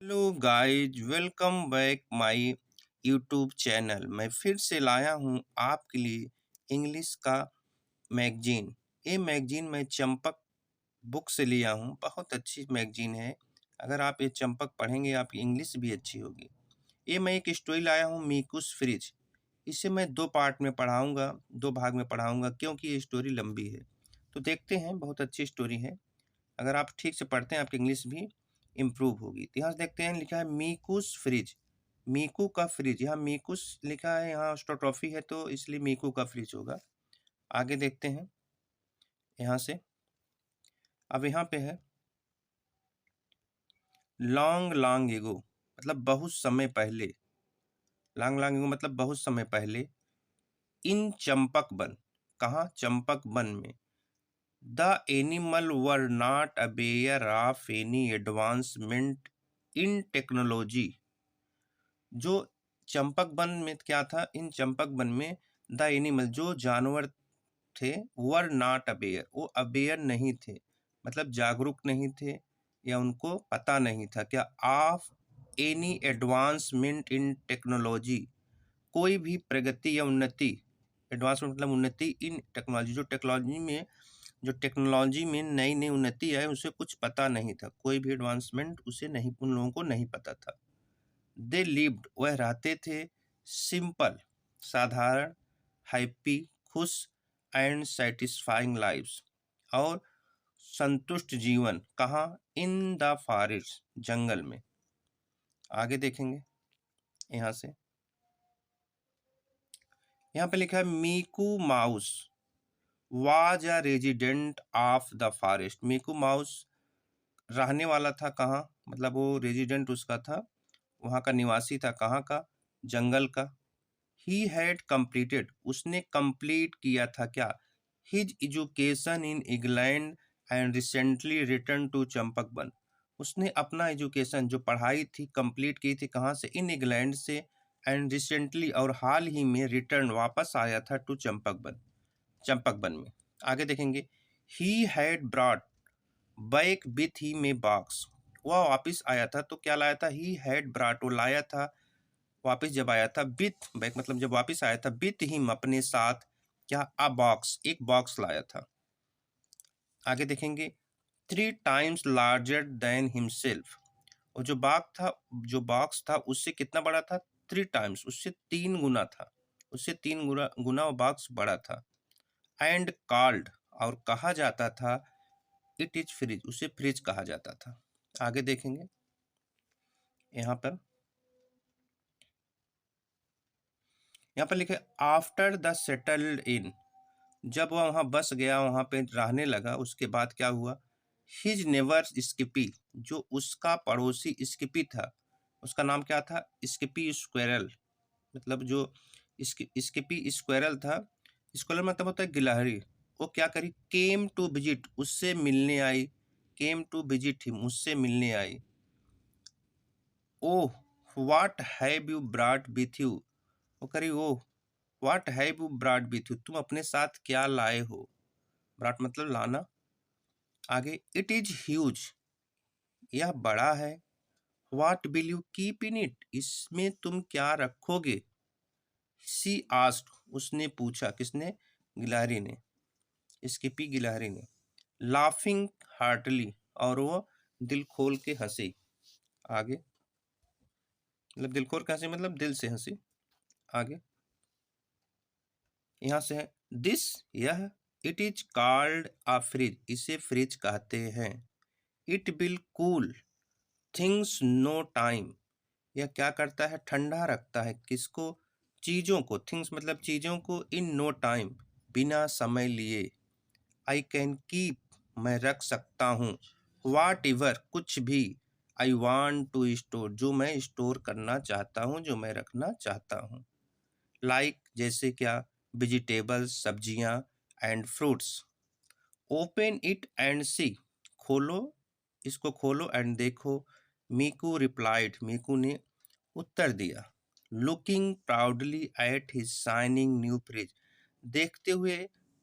Hello guys, welcome back my YouTube channel. मैं फिर से लाया हूँ आपके लिए इंग्लिश का मैगजीन। ये मैगजीन मैं चंपक बुक से लिया हूँ। बहुत अच्छी मैगजीन है। अगर आप ये चंपक पढ़ेंगे आपकी इंग्लिश भी अच्छी होगी। ये मैं एक स्टोरी लाया हूँ, मीकूस फ्रिज। इसे मैं दो पार्ट में पढ़ाऊँगा, दो भाग में पढ़ाऊँगा क्योंकि ये स्टोरी लंबी है। तो देखते हैं, बहुत अच्छी स्टोरी है। अगर आप ठीक से पढ़ते हैं आपकी इंग्लिश भी इम्प्रूव होगी। तो यहाँ से देखते हैं, लिखा है मीकूस फ्रिज। मीकू का फ्रिज, यहाँ मीकूस लिखा है, यहाँ स्टोट्रॉफी है तो इसलिए मीकू का फ्रिज होगा। आगे देखते हैं यहाँ से। अब यहाँ पे है लॉन्ग लॉन्ग एगो, मतलब बहुत समय पहले। लॉन्ग लॉन्ग एगो मतलब बहुत समय पहले। इन चंपक वन, कहाँ? चंपक वन में। The animal were not aware of any advancement in technology. जो चंपक वन में क्या था? इन चंपक वन में द एनिमल, जो जानवर थे, वर नॉट अवेयर, वो अवेयर नहीं थे, मतलब जागरूक नहीं थे या उनको पता नहीं था क्या? Of any advancement in technology, कोई भी प्रगति या उन्नति। एडवांसमेंट मतलब उन्नति इन टेक्नोलॉजी, जो टेक्नोलॉजी में नई नई उन्नति है उसे कुछ पता नहीं था। कोई भी एडवांसमेंट उसे नहीं, उन लोगों को नहीं पता था। दे लिव्ड, वह रहते थे, सिंपल, साधारण, हैप्पी, खुश, एंड सेटिस्फाइंग लाइव्स, और संतुष्ट जीवन। कहाँ? इन द फॉरेस्ट, जंगल में। आगे देखेंगे यहाँ से। यहाँ पे लिखा है Meeku mouse was a resident of the forest. Meeku mouse रहने वाला था कहाँ? मतलब वो रेजिडेंट उसका था, वहाँ का निवासी था। कहाँ का? जंगल का। ही हैड कंप्लीटेड, उसने कंप्लीट किया था क्या? His education in England and recently return to Champakban. उसने अपना एजुकेशन, जो पढ़ाई थी, कंप्लीट की थी। कहाँ से? इन इंग्लैंड से। एंड रिसेंटली, और हाल ही में, रिटर्न, वापस आया था, टू चंपकबन, चंपकबन में। आगे देखेंगे। He had brought back with him a box, वह वापस आया था तो क्या लाया था? ही हैड ब्रॉट, वो लाया था वापस जब आया था। विथ बैक मतलब जब वापस आया था, विथ हिम, अपने साथ, क्या? अ बॉक्स, एक बॉक्स लाया था। आगे देखेंगे। 3 times लार्जर देन हिमसेल्फ, और जो बॉक्स था उससे कितना बड़ा था? 3 times, उससे 3 गुना था। उससे 3 गुना गुना वो बॉक्स बड़ा था। एंड कॉल्ड, और कहा जाता था, इट इज फ्रिज, उसे फ्रिज कहा जाता था। आगे देखेंगे यहाँ पर। यहाँ पर लिखे आफ्टर द सेटल्ड इन, जब वह वहाँ बस गया, वहाँ पे रहने लगा, उसके बाद क्या हुआ? हिज नेवर स्किपी, जो उसका पड़ोसी स्किपी था, उसका नाम क्या था? स्किपी स्क्वेरल, मतलब जो स्किपी स्क्वेरल था। स्क्वेरल मतलब होता है गिलहरी। वो क्या करी? केम टू विजिट, उससे मिलने आई। केम टू विजिट हिम, उससे मिलने आई। Oh, what have you brought with you, वो करी, oh, what have you brought with you, तुम अपने साथ क्या लाए हो? ब्रॉट मतलब लाना। आगे, इट इज ह्यूज, यह बड़ा है। What will you keep in it, इसमें तुम क्या रखोगे? सी आस्क्ड, उसने पूछा। किसने? गिलहरी ने, स्किपी गिलहरी ने। लाफिंग हार्टली, और वो दिल खोल के हंसी। आगे, मतलब दिल खोल के हंसी मतलब दिल से हंसी। आगे यहाँ से है दिस, यह, it is called a fridge, इसे फ्रिज कहते हैं। It will cool things no time, यह क्या करता है? ठंडा रखता है। किसको? चीज़ों को। थिंग्स मतलब चीज़ों को। इन नो टाइम, बिना समय लिए। आई कैन कीप, मैं रख सकता हूँ। वाट एवर, कुछ भी। आई वॉन्ट टू स्टोर, जो मैं स्टोर करना चाहता हूँ, जो मैं रखना चाहता हूँ। लाइक, जैसे क्या? वेजिटेबल्स, सब्जियाँ, and fruits. Open it and see, खोलो, इसको खोलो, एंड देखो। मीकू रिप्लाइड, मीकू ने उत्तर दिया। Looking proudly at his shining new fridge, देखते हुए,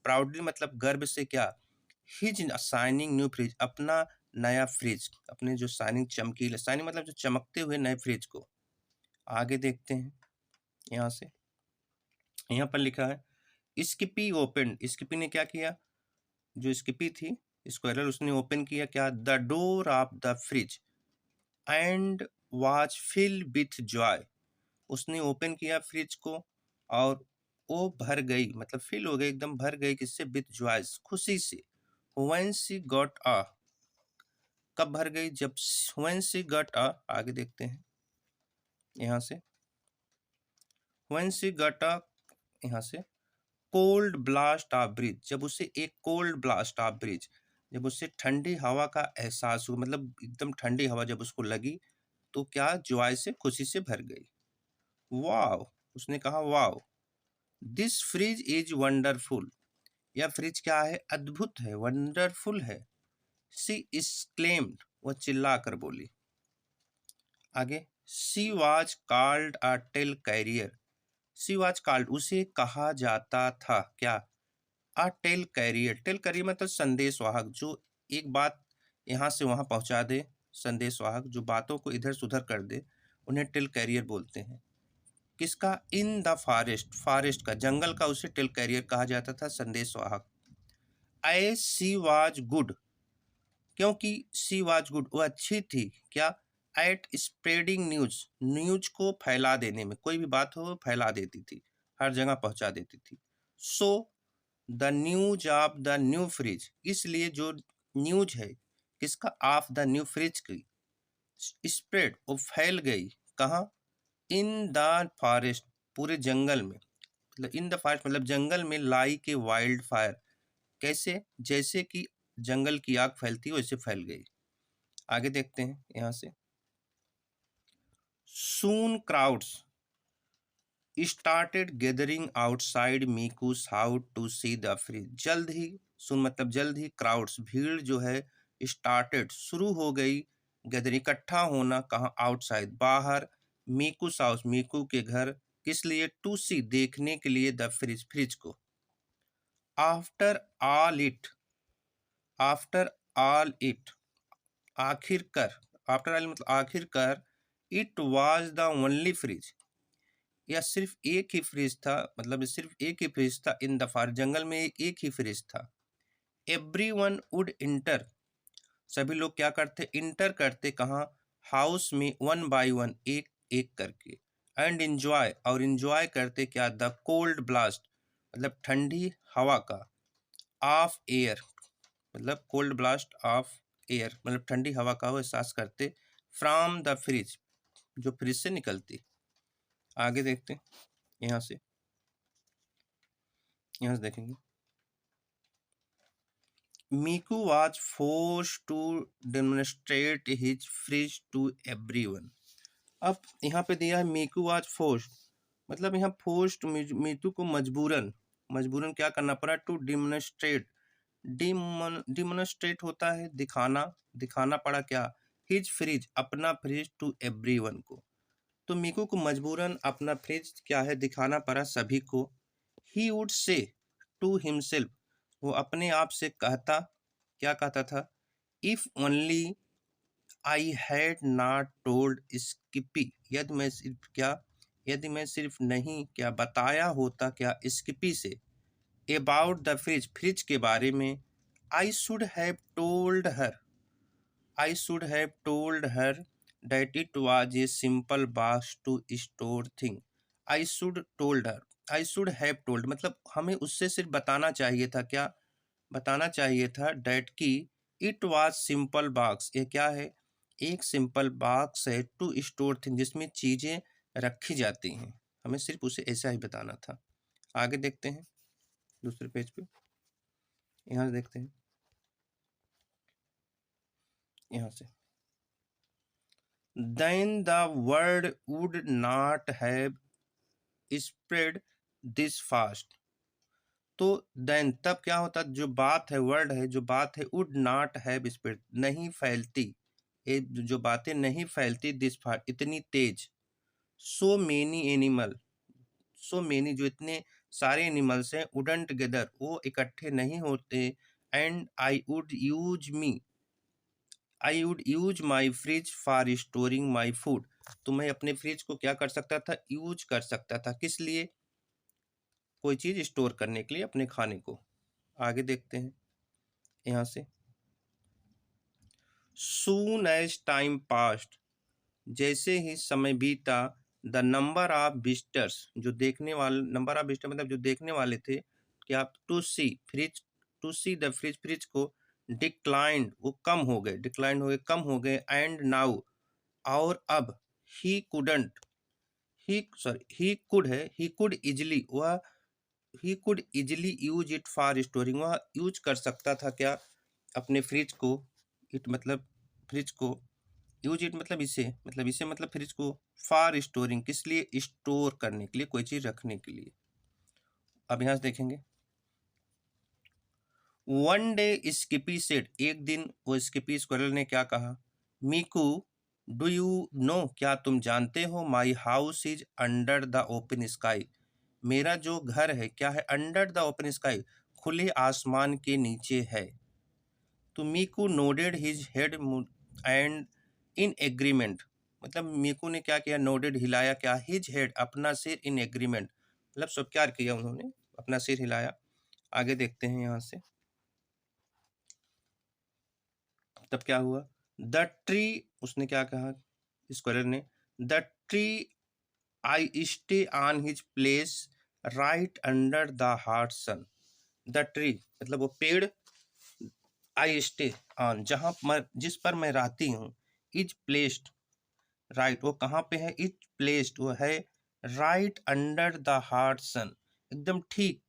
प्राउडली मतलब गर्व से, क्या? हिज शाइनिंग न्यू फ्रिज, अपना नया फ्रिज, अपने जो शाइनिंग चमकीला, शाइनिंग मतलब जो चमकते हुए नए फ्रिज को। आगे देखते हैं यहाँ से, यहाँ पर लिखा है स्किपी ओपन, स्किपी ने क्या किया, जो स्किपी थी स्क्वायरल, उसने ओपन किया क्या, the door of the fridge and was fill with joy, उसने ओपन किया फ्रिज को और वो भर गई, मतलब फिल हो गई, एकदम भर गई, किससे, विथ जॉयस, खुशी से। व्हेन शी गॉट अ, कब भर गई, जब, व्हेन शी गॉट अ, आगे देखते हैं यहाँ से, व्हेन शी गॉट अ, यहाँ से, कोल्ड ब्लास्ट ऑफ ब्रीज, जब उसे एक कोल्ड ब्लास्ट ऑफ ब्रीज, जब उसे ठंडी हवा का एहसास हुआ, मतलब एकदम ठंडी हवा जब उसको लगी, तो क्या, जॉय से, खुशी से भर गई। वाओ, उसने कहा wow, this fridge is wonderful, यह फ्रिज क्या है, अद्भुत है, वंडरफुल है। सी एक्सक्लेम्ड, वह चिल्ला कर बोली। आगे, she was called a tale carrier, she was called, उसे कहा जाता था क्या, a tale carrier, tale carrier मतलब संदेश वाहक, जो एक बात यहाँ से वहाँ पहुँचा दे, संदेश वाहक जो बातों को इधर से उधर कर दे, उन्हें टेल कैरियर बोलते हैं। किसका, इन द फॉरेस्ट, फॉरेस्ट का, जंगल का, उसे टेल कैरियर कहा जाता था, संदेश वाहक। एज सी वाज गुड, क्योंकि सी वाज गुड, वो अच्छी थी क्या, एट स्प्रेडिंग न्यूज, न्यूज को फैला देने में, कोई भी बात हो वो फैला देती थी, हर जगह पहुंचा देती थी। So the news of the new fridge, इसलिए जो न्यूज है किसका, ऑफ द न्यू फ्रिज की, स्प्रेड, वो फैल गई, कहाँ, इन द फॉरेस्ट, पूरे जंगल में, मतलब इन द फॉरेस्ट मतलब जंगल में, लाई के वाइल्ड फायर, कैसे, जैसे कि जंगल की आग फैलती है वैसे फैल गई। आगे देखते हैं यहाँ से, soon crowds started gathering outside Meeku's house to see the fridge, जल्द ही, सुन मतलब जल्द ही, क्राउड्स भीड़ जो है, स्टार्टेड शुरू हो गई, गैदरिंग इकट्ठा होना, कहाँ, आउटसाइड बाहर, मीकूस हाउस मीकू के घर, किस लिए, टू सी देखने के लिए, द फ्रिज फ्रिज को। After all it, after all it, आखिरकार, आफ्टर ऑल मतलब आखिरकार, it was the only fridge, यह सिर्फ एक ही फ्रिज था, मतलब सिर्फ एक ही फ्रिज था, इन द फॉर, जंगल में एक ही फ्रिज था। एवरी वन वुड इंटर, सभी लोग क्या करते, इंटर करते, कहाँ, हाउस में, वन बाय वन, एक एक करके, एंड इंजॉय, और इंजॉय करते क्या, द कोल्ड ब्लास्ट, मतलब ठंडी हवा का, ऑफ एयर, मतलब कोल्ड ब्लास्ट ऑफ एयर, मतलब ठंडी हवा का वो एहसास करते, फ्रॉम द फ्रिज, जो फ्रिज से निकलती। आगे देखते हैं यहाँ से, यहाँ से देखेंगे, Meeku was forced to demonstrate his fridge to everyone. अब यहाँ पे दिया है मीकू वाज फोर्स्ड, मतलब यहाँ फोर्स्ड, मीतू को मजबूरन, मजबूरन क्या करना पड़ा, टू डिमोन्स्ट्रेट, डिमोन्स्ट्रेट होता है दिखाना, दिखाना पड़ा क्या, हिज फ्रिज, अपना फ्रिज, टू एवरीवन को, तो मीकू को मजबूरन अपना फ्रिज क्या है, दिखाना पड़ा सभी को। He would say to himself, वो अपने आप से कहता, क्या कहता था, if only I had not told Skippy, यदि मैं सिर्फ क्या, यदि मैं सिर्फ नहीं क्या बताया होता क्या, स्किपी से, अबाउट द फ्रिज, फ्रिज के बारे में, I should have told her, I should have told her that it was a simple box to store thing. I should told her. I should have told मतलब हमें उससे सिर्फ बताना चाहिए था क्या, बताना चाहिए था that कि it was simple box, ये क्या है, एक सिंपल बॉक्स है, टू स्टोर थिंग, जिसमें चीज़ें रखी जाती हैं, हमें सिर्फ उसे ऐसा ही बताना था। आगे देखते हैं दूसरे पेज पे, यहाँ से देखते हैं, यहाँ से, then the word would not have spread this fast, तो देन तब क्या होता, जो बात है, वर्ड है, जो बात है, वुड नॉट हैव स्प्रेड, नहीं फैलती, ये जो बातें नहीं फैलती, दिस फास्ट, इतनी तेज, so many animal, so many जो इतने सारे एनिमल्स हैं, वुडंट टुगेदर, वो इकट्ठे नहीं होते, and I would use me, I would use my fridge for storing my food. तो मैं अपने फ्रिज को क्या कर सकता था, यूज कर सकता था, किस लिए, कोई चीज़ स्टोर करने के लिए, अपने खाने को। आगे देखते हैं यहाँ से। सून एज टाइम पास्ट, जैसे ही समय बीता, द नंबर ऑफ विजिटर्स, जो देखने वाले, नंबर ऑफ विजिटर मतलब जो देखने वाले थे, क्या, to see fridge, to see the fridge, fridge को, डिक्लाइंड, वो कम हो गए, डिक्लाइंड हो गए, कम हो गए, एंड नाउ, और अब, ही कुडंट, ही कुड है, ही कुड इजली, वह, he could easily use it for storing, वह यूज कर सकता था क्या, अपने फ्रिज को, इट मतलब फ्रिज को, यूज इट मतलब इसे, मतलब फ्रिज को, फॉर स्टोरिंग, किस लिए, स्टोर करने के लिए, कोई चीज रखने के लिए। अब यहाँ से देखेंगे। वन डे स्किपी सेड, एक दिन वो स्किपी स्क्विरल ने क्या कहा, मीकू, डू यू नो, क्या तुम जानते हो, my house is under the open sky, मेरा जो घर है क्या है, अंडर द ओपन स्काई, खुले आसमान के नीचे है। तो Meeku nodded his head and in agreement, मतलब मीकू ने क्या किया, नोडेड, हिलाया, क्या, हिज हेड, अपना सिर, इन एग्रीमेंट, मतलब स्वीकार किया उन्होंने, अपना सिर हिलाया। आगे देखते हैं यहाँ से। तब क्या हुआ, द ट्री, उसने क्या कहा, स्क्वायरर ने, the tree, I stay on his place right under the hot sun, the tree मतलब वो पेड़, आई स्टे ऑन, जहाँ मैं, जिस पर मैं रहती हूँ, इज प्लेस्ड, राइट, वो कहाँ पे है, इज प्लेस्ड, वो है right under the hot sun, एकदम ठीक,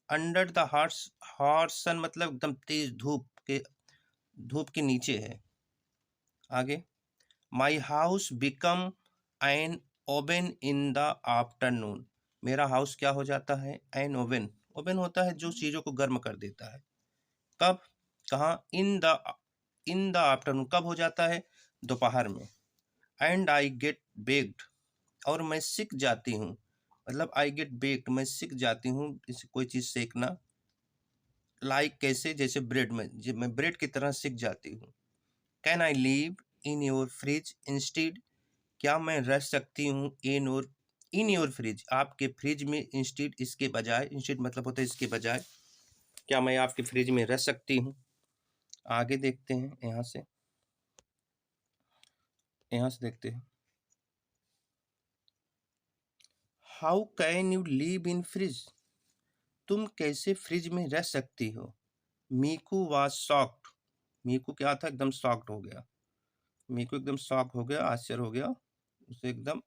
under the hot, hot sun मतलब एकदम तेज धूप के, धूप के नीचे है। आगे, my house become an oven in the afternoon, मेरा हाउस क्या हो जाता है, एन ओवन, ओवन होता है जो चीज़ों को गर्म कर देता है, कब, कहाँ, इन द आफ्टरनून, कब हो जाता है, दोपहर में, एंड आई गेट बेक्ड, और मैं सीख जाती हूँ, मतलब आई गेट बेक्ड, मैं सीख जाती हूँ इसे, कोई चीज़ सेकना, लाइक कैसे, जैसे ब्रेड में, मैं ब्रेड की तरह सीख जाती हूँ। Can I leave in your fridge instead, क्या मैं रह सकती हूँ, इन योर फ्रिज, आपके फ्रिज में, इंस्टीड, इसके बजाय, इंस्टीड मतलब होता है इसके बजाय, क्या मैं आपके फ्रिज में रह सकती हूँ। आगे देखते हैं यहाँ से, देखते हैं। How can you live in fridge, तुम कैसे फ्रिज में रह सकती हो। मीकू वाज शॉक्ड, मीकू क्या था, एकदम शॉक्ड हो गया, मीकू एकदम शॉक हो गया, आश्चर्य हो गया, उसे एकदम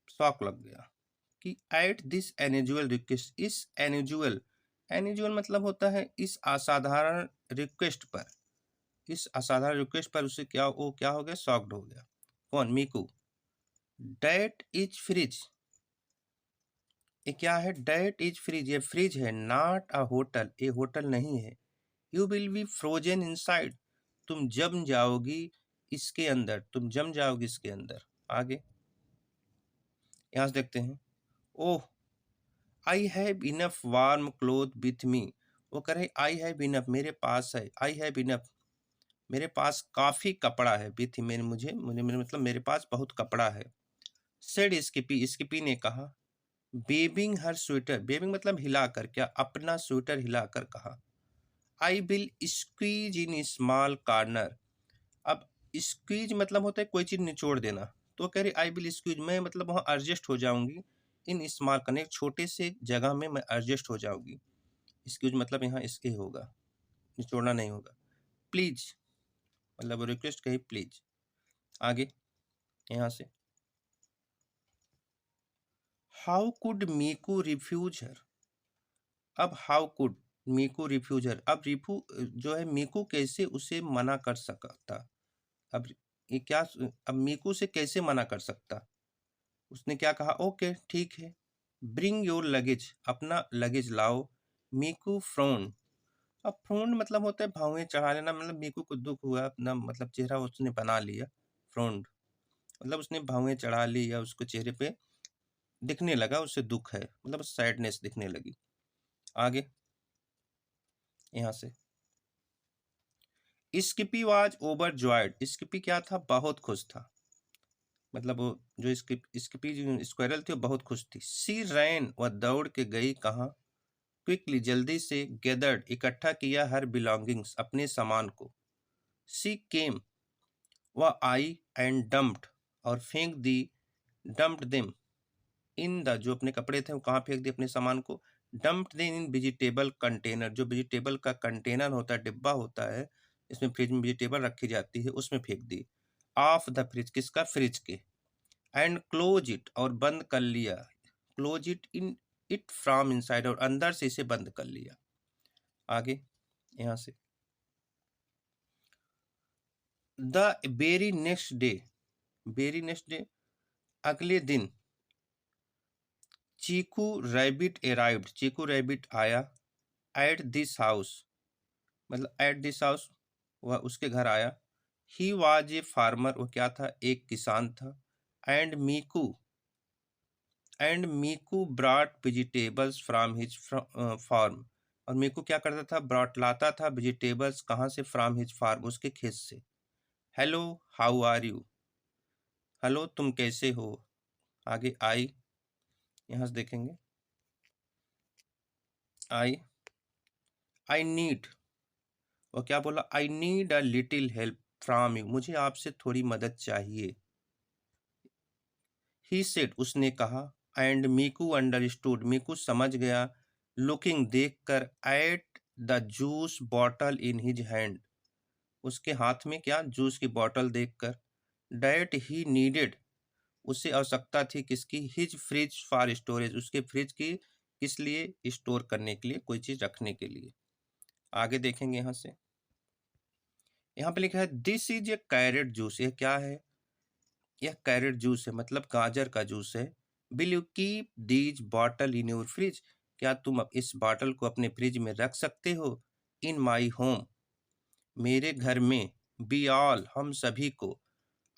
शॉक लग गया कि एट दिस एनजुअल रिक्वेस्ट, इस एनजुअल, एनजुअल मतलब होता है इस असाधारण रिक्वेस्ट पर, इस असाधारण रिक्वेस्ट पर उसे क्या, वो क्या हो गया, शॉक्ड हो गया, कौन, मीकू। डेट इज फ्रिज, ये क्या है, डेट इज फ्रिज, ये फ्रिज है, नॉट अ होटल, ये होटल नहीं है, you will be frozen inside, तुम जम जाओगी इसके अंदर, तुम जम जाओगी इसके अंदर। आगे यहाँ से देखते हैं। Oh, I have enough warm cloth with me, वो कह रहे आई हैव इनफ, मेरे पास है, आई हैव इनफ, मेरे पास काफ़ी कपड़ा है, विथ, मेरे, मुझे, मेरे मतलब मेरे पास बहुत कपड़ा है। सेड स्किपी, स्किपी ने कहा, बेबिंग हर स्वेटर, बेबिंग मतलब हिलाकर, क्या, अपना स्वेटर हिलाकर कहा, I will squeeze in small corner, अब स्क्वीज मतलब होता है कोई चीज़ निचोड़ देना, तो कह रही आई विल स्क्वीज, मैं मतलब वहाँ एडजस्ट हो जाऊंगी, इन स्मॉल कॉर्नर, एक छोटे से जगह में मैं एडजस्ट हो जाऊंगी, स्क्वीज मतलब यहाँ इसके होगा, निचोड़ना नहीं होगा। प्लीज मतलब रिक्वेस्ट कही, प्लीज। आगे यहाँ से, हाउ कुड मीकू रिफ्यूज हर, अब हाउ कुड मीकू रिफ्यूज हर, अब रिफू जो है, मीकू कैसे उसे मना कर सकता, अब ये क्या, अब मीकू से कैसे मना कर सकता, उसने क्या कहा, ओके ठीक है, ब्रिंग योर लगेज, अपना लगेज लाओ। मीकू फ्रोन, अब फ्रोन मतलब होता है भावें चढ़ा लेना, मतलब मीकू को दुख हुआ, अपना मतलब चेहरा उसने बना लिया, फ्रोन मतलब उसने भावें चढ़ा ली, या उसको चेहरे पे दिखने लगा, उसे दुख है, मतलब सैडनेस दिखने लगी। आगे यहाँ से, Skippy was overjoyed, Skippy क्या था, बहुत खुश था, मतलब वो जो स्किपी जो स्क्वायरल थी वो बहुत खुश थी। सी रैन, वह दौड़ के गई कहाँ, क्विकली जल्दी से, गैदर्ड इकट्ठा किया, हर बिलोंगिंग्स अपने सामान को। सी केम, वह आई, एंड डम्प्ड और फेंक दी, डम्प्ड देम इन द, जो अपने कपड़े थे वो कहाँ फेंक दिए, अपने सामान को। Dumped them in vegetable container, जो वेजिटेबल का कंटेनर होता है, डिब्बा होता है, इसमें फ्रिज में वेजिटेबल रखी जाती है, उसमें फेंक दी। ऑफ द फ्रिज, किसका, फ्रिज के। एंड क्लोज इट, और बंद कर लिया, close it in it from inside, और अंदर से इसे बंद कर लिया। आगे यहाँ से, the very next day, very next day, अगले दिन, चीकू रैबिट अराइव्ड, चीकू रैबिट आया, एट दिस हाउस, मतलब एट दिस हाउस, वह उसके घर आया। ही वाज ए फार्मर, वो क्या था, एक किसान था। And Meeku brought vegetables from his farm, और मीकू क्या करता था, ब्रॉट लाता था वेजिटेबल्स, कहाँ से, फ्रॉम हिज फार्म, उसके खेत से। Hello, how are you, hello तुम कैसे हो। आगे आई, यहाँ से देखेंगे, आई नीड, वो क्या बोला, I need a little help from you, मुझे आपसे थोड़ी मदद चाहिए। ही सेड, उसने कहा। एंड मीकू अंडरस्टूड, मीकू समझ गया। लुकिंग, देखकर, at the juice bottle in his hand, उसके हाथ में क्या, जूस की बॉटल देखकर। डैट ही नीडेड, उसे आवश्यकता थी, किसकी, हिज फ्रिज फॉर स्टोरेज, उसके फ्रिज की, किस लिए, स्टोर करने के लिए, कोई चीज रखने के लिए। आगे देखेंगे यहाँ से, यहाँ पे लिखा है this is a carrot juice, यह क्या है, यह कैरेट जूस है, मतलब गाजर का जूस है। Will you keep these bottle in your fridge, क्या तुम इस बॉटल को अपने फ्रिज में रख सकते हो। इन माई होम, मेरे घर में। बी ऑल, हम सभी को।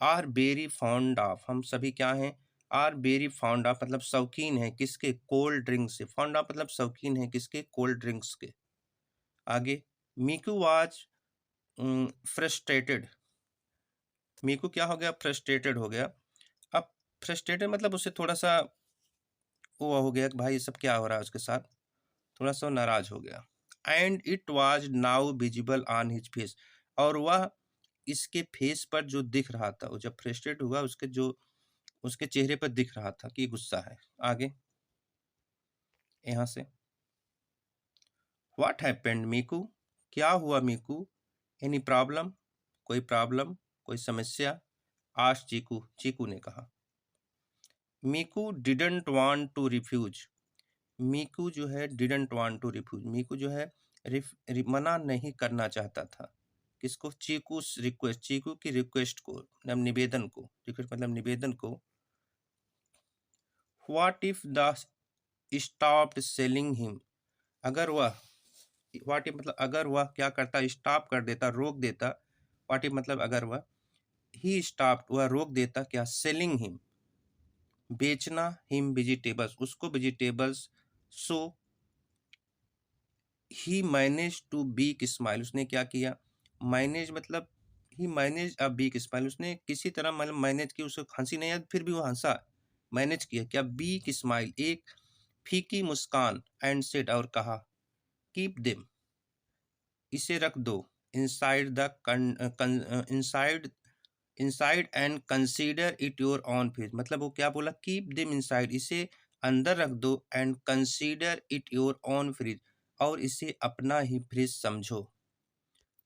आर वेरी फॉन्ड ऑफ, हम सभी क्या हैं, आर वेरी फॉन्ड ऑफ, मतलब शौकीन है, किसके, कोल्ड ड्रिंक से। फॉन्ड ऑफ मतलब शौकीन है, किसके, कोल्ड ड्रिंक्स के। आगे, मीकू वाज फ्रस्ट्रेटेड, मीकू क्या हो गया, फ्रस्ट्रेटेड हो गया। अब फ्रस्ट्रेटेड मतलब उससे थोड़ा सा वो हो गया कि भाई ये सब क्या हो रहा है उसके साथ, थोड़ा सा नाराज हो गया। And it was now visible on his face, और वह इसके फेस पर जो दिख रहा था, वो जब फ्रस्ट्रेट हुआ उसके जो उसके चेहरे पर दिख रहा था कि गुस्सा है। आगे यहाँ से, व्हाट हैपेंड मीकू, क्या हुआ मीकू। एनी प्रॉब्लम, कोई प्रॉब्लम, कोई समस्या। आज चीकू, चीकू ने कहा। मीकू डिडंट वांट टू रिफ्यूज, मीकू जो है डिडंट वांट टू रिफ्यूज, मीकू जो है मना नहीं करना चाहता था, किसको, चीकू रिक्वेस्ट, चीकू की रिक्वेस्ट को, मतलब निवेदन को, रिक्वेस्ट मतलब निवेदन को। What if the stopped selling him, अगर वह, व्हाट इफ मतलब अगर वह क्या करता, स्टॉप कर देता, रोक देता। व्हाट इफ मतलब अगर वह, ही स्टॉप्ड, वह रोक देता, क्या, सेलिंग हिम, बेचना, हिम वेजिटेबल्स, उसको vegetables. So he manage to weak smile, उसने क्या किया, मैनेज मतलब he manage a weak smile, उसने किसी तरह मतलब मैनेज की, उसको हंसी नहीं आई फिर भी वो हंसा, मैनेज किया क्या, बीक स्माइल, एक फीकी मुस्कान। एंड सेड, और कहा, कीप देम, इसे रख दो, inside the inside inside and consider it your on fridge, मतलब वो क्या बोला, कीप देम इनसाइड, इसे अंदर रख दो, and consider it your on fridge, और इसे अपना ही फ्रिज समझो।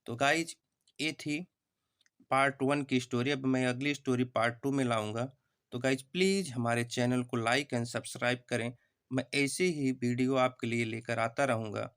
तो गाइज ये थी पार्ट 1 की स्टोरी। अब मैं अगली स्टोरी पार्ट 2 में लाऊंगा। तो गाइज प्लीज़ हमारे चैनल को लाइक एंड सब्सक्राइब करें, मैं ऐसे ही वीडियो आपके लिए लेकर आता रहूँगा।